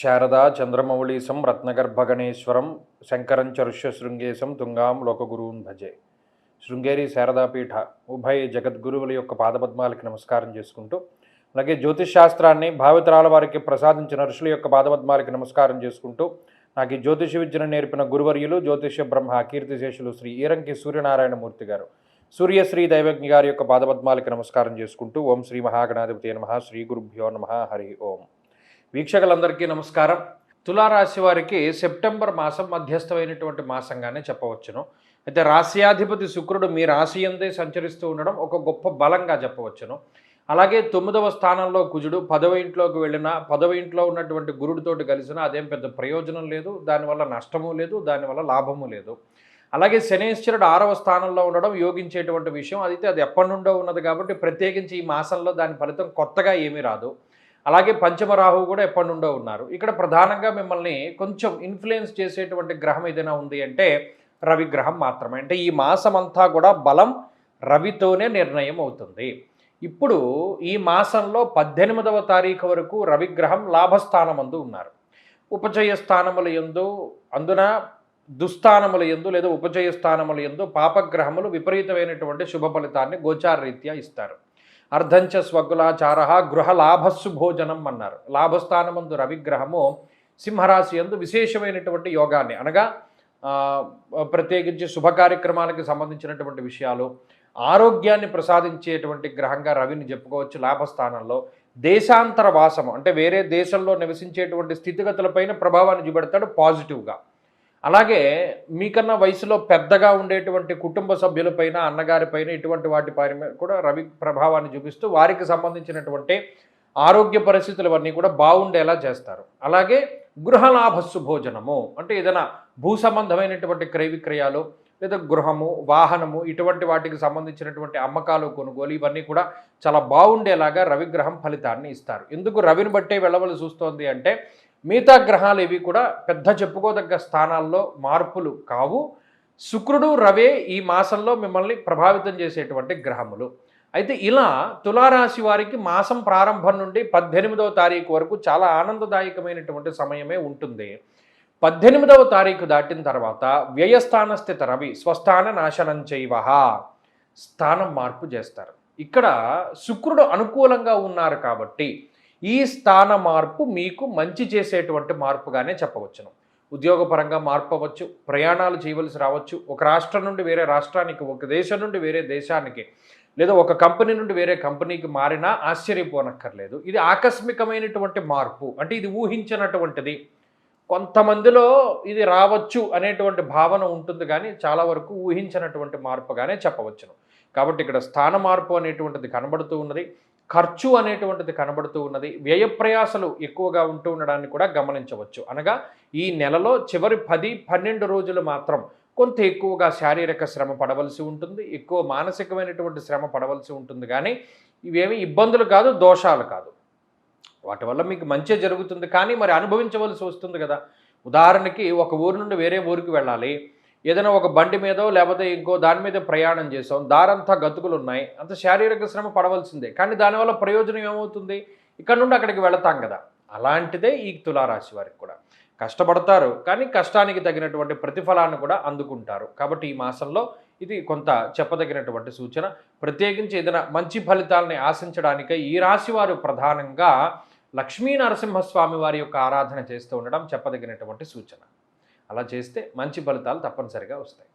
శారదా చంద్రమౌళీశం రత్నగర్భగణేశ్వరం శంకరం చరుష్యశృంగేశం తుంగాం లోకగురువున్ భజే. శృంగేరి శారదాపీఠ ఉభయ జగద్గురువుల యొక్క పాదపద్మాలకి నమస్కారం చేసుకుంటూ, అలాగే జ్యోతిష్ శాస్త్రాన్ని భావితరాల వారికి ప్రసాదించిన ఋషుల యొక్క పాదపద్మాలకి నమస్కారం చేసుకుంటూ, నాకు ఈ జ్యోతిష విద్యను నేర్పిన గురువర్యులు జ్యోతిష బ్రహ్మ కీర్తిశేషులు శ్రీ ఈరంకి సూర్యనారాయణమూర్తి గారు, సూర్యశ్రీ దైవజ్ఞ గారి యొక్క పాదపద్మాలకి నమస్కారం చేసుకుంటూ, ఓం శ్రీ మహాగణాధిపతి నమః, శ్రీ గురుభ్యో నమః, హరి ఓం. వీక్షకులందరికీ నమస్కారం. తులారాశి వారికి సెప్టెంబర్ మాసం మధ్యస్థమైనటువంటి మాసంగానే చెప్పవచ్చును. అయితే రాశ్యాధిపతి శుక్రుడు మీ రాశి అందే సంచరిస్తూ ఉండడం ఒక గొప్ప బలంగా చెప్పవచ్చును. అలాగే 9వ స్థానంలో కుజుడు 10వ ఇంట్లోకి వెళ్ళినా 10వ ఇంట్లో ఉన్నటువంటి గురుడితోటి కలిసినా అదేం పెద్ద ప్రయోజనం లేదు, దానివల్ల నష్టము లేదు, దానివల్ల లాభము లేదు. అలాగే శనేశ్వరుడు 6వ స్థానంలో ఉండడం యోగించేటువంటి విషయం. అది ఎప్పటి నుండో ఉన్నది కాబట్టి ప్రత్యేకించి ఈ మాసంలో దాని ఫలితం కొత్తగా ఏమీ రాదు. అలాగే పంచమరాహువు కూడా ఎప్పటి నుండో ఉన్నారు. ఇక్కడ ప్రధానంగా మిమ్మల్ని కొంచెం ఇన్ఫ్లుయెన్స్ చేసేటువంటి గ్రహం ఏదైనా ఉంది అంటే రవిగ్రహం మాత్రమే. అంటే ఈ మాసం అంతా కూడా బలం రవితోనే నిర్ణయం అవుతుంది. ఇప్పుడు ఈ మాసంలో 18వ తారీఖు వరకు రవిగ్రహం లాభస్థానమందు ఉన్నారు. ఉపచయ స్థానముల యందు, అందున దుస్థానముల యందు లేదా ఉపచయ స్థానముల యందు పాపగ్రహములు విపరీతమైనటువంటి శుభ ఫలితాన్ని గోచారరీత్యా ఇస్తారు. అర్ధంచ స్వగులాచార గృహలాభస్సు భోజనం అన్నారు. లాభస్థానమందు రవిగ్రహము సింహరాశి యందు విశేషమైనటువంటి యోగాన్ని, అనగా ప్రత్యేకించి శుభ కార్యక్రమాలకు సంబంధించినటువంటి విషయాలు, ఆరోగ్యాన్ని ప్రసాదించేటువంటి గ్రహంగా రవిని చెప్పుకోవచ్చు. లాభస్థానంలో దేశాంతర వాసము అంటే వేరే దేశంలో నివసించేటువంటి స్థితిగతులపైన ప్రభావాన్ని చూపెడతాడు పాజిటివ్గా. అలాగే మీకన్నా వయసులో పెద్దగా ఉండేటువంటి కుటుంబ సభ్యులపైన, అన్నగారిపైన, ఇటువంటి వాటిపైన కూడా రవి ప్రభావాన్ని చూపిస్తూ వారికి సంబంధించినటువంటి ఆరోగ్య పరిస్థితులు ఇవన్నీ కూడా బాగుండేలా చేస్తారు. అలాగే గృహలాభస్సు భోజనము అంటే ఏదైనా భూ సంబంధమైనటువంటి క్రయ విక్రయాలు లేదా గృహము, వాహనము, ఇటువంటి వాటికి సంబంధించినటువంటి అమ్మకాలు, కొనుగోలు ఇవన్నీ కూడా చాలా బాగుండేలాగా రవిగ్రహం ఫలితాన్ని ఇస్తారు. ఎందుకు రవిని బట్టే వెళ్ళవలసి వస్తోంది అంటే మిగతా గ్రహాలు ఇవి కూడా పెద్ద చెప్పుకోదగ్గ స్థానాల్లో మార్పులు కావు. శుక్రుడు, రవే ఈ మాసంలో మిమ్మల్ని ప్రభావితం చేసేటువంటి గ్రహములు. అయితే ఇలా తులారాశి వారికి మాసం ప్రారంభం నుండి 18వ తారీఖు వరకు చాలా ఆనందదాయకమైనటువంటి సమయమే ఉంటుంది. 18వ తారీఖు దాటిన తర్వాత వ్యయస్థాన స్థిత రవి స్వస్థాన నాశనం చేయవ స్థానం మార్పు చేస్తారు. ఇక్కడ శుక్రుడు అనుకూలంగా ఉన్నారు కాబట్టి ఈ స్థాన మార్పు మీకు మంచి చేసేటువంటి మార్పుగానే చెప్పవచ్చును. ఉద్యోగపరంగా మార్పు అవ్వచ్చు, ప్రయాణాలు చేయవలసి రావచ్చు, ఒక రాష్ట్రం నుండి వేరే రాష్ట్రానికి, ఒక దేశం నుండి వేరే దేశానికి, లేదా ఒక కంపెనీ నుండి వేరే కంపెనీకి మారినా ఆశ్చర్యపోనక్కర్లేదు. ఇది ఆకస్మికమైనటువంటి మార్పు, అంటే ఇది ఊహించినటువంటిది. కొంతమందిలో ఇది రావచ్చు అనేటువంటి భావన ఉంటుంది, కానీ చాలా వరకు ఊహించినటువంటి మార్పుగానే చెప్పవచ్చును. కాబట్టి ఇక్కడ స్థాన మార్పు అనేటువంటిది కనబడుతూ ఉన్నది, ఖర్చు అనేటువంటిది కనబడుతూ ఉన్నది, వ్యయ ప్రయాసలు ఎక్కువగా ఉంటూ ఉండడాన్ని కూడా గమనించవచ్చు. అనగా ఈ నెలలో చివరి 10-12 రోజులు మాత్రం కొంత ఎక్కువగా శారీరక శ్రమ పడవలసి ఉంటుంది, ఎక్కువ మానసికమైనటువంటి శ్రమ పడవలసి ఉంటుంది. కానీ ఇవేమి ఇబ్బందులు కాదు, దోషాలు కాదు. వాటి వల్ల మీకు మంచి జరుగుతుంది, కానీ మరి అనుభవించవలసి వస్తుంది కదా. ఉదాహరణకి ఒక ఊరు నుండి వేరే ఊరికి వెళ్ళాలి, ఏదైనా ఒక బండి మీదో లేకపోతే ఇంకో దాని మీద ప్రయాణం చేసాం, దారంతా గతుకులు ఉన్నాయి, అంత శారీరక శ్రమ పడవలసిందే. కానీ దానివల్ల ప్రయోజనం ఏమవుతుంది? ఇక్కడ నుండి అక్కడికి వెళతాం కదా. అలాంటిదే ఈ తులారాశి వారికి కూడా. కష్టపడతారు, కానీ కష్టానికి తగినటువంటి ప్రతిఫలాన్ని కూడా అందుకుంటారు. కాబట్టి ఈ మాసంలో ఇది కొంత చెప్పదగినటువంటి సూచన. ప్రత్యేకించి ఏదైనా మంచి ఫలితాలని ఆశించడానికై ఈ రాశి వారు ప్రధానంగా లక్ష్మీ నరసింహస్వామి వారి యొక్క ఆరాధన చేస్తూ ఉండడం చెప్పదగినటువంటి సూచన. అలా చేస్తే మంచి ఫలితాలు తప్పనిసరిగా వస్తాయి.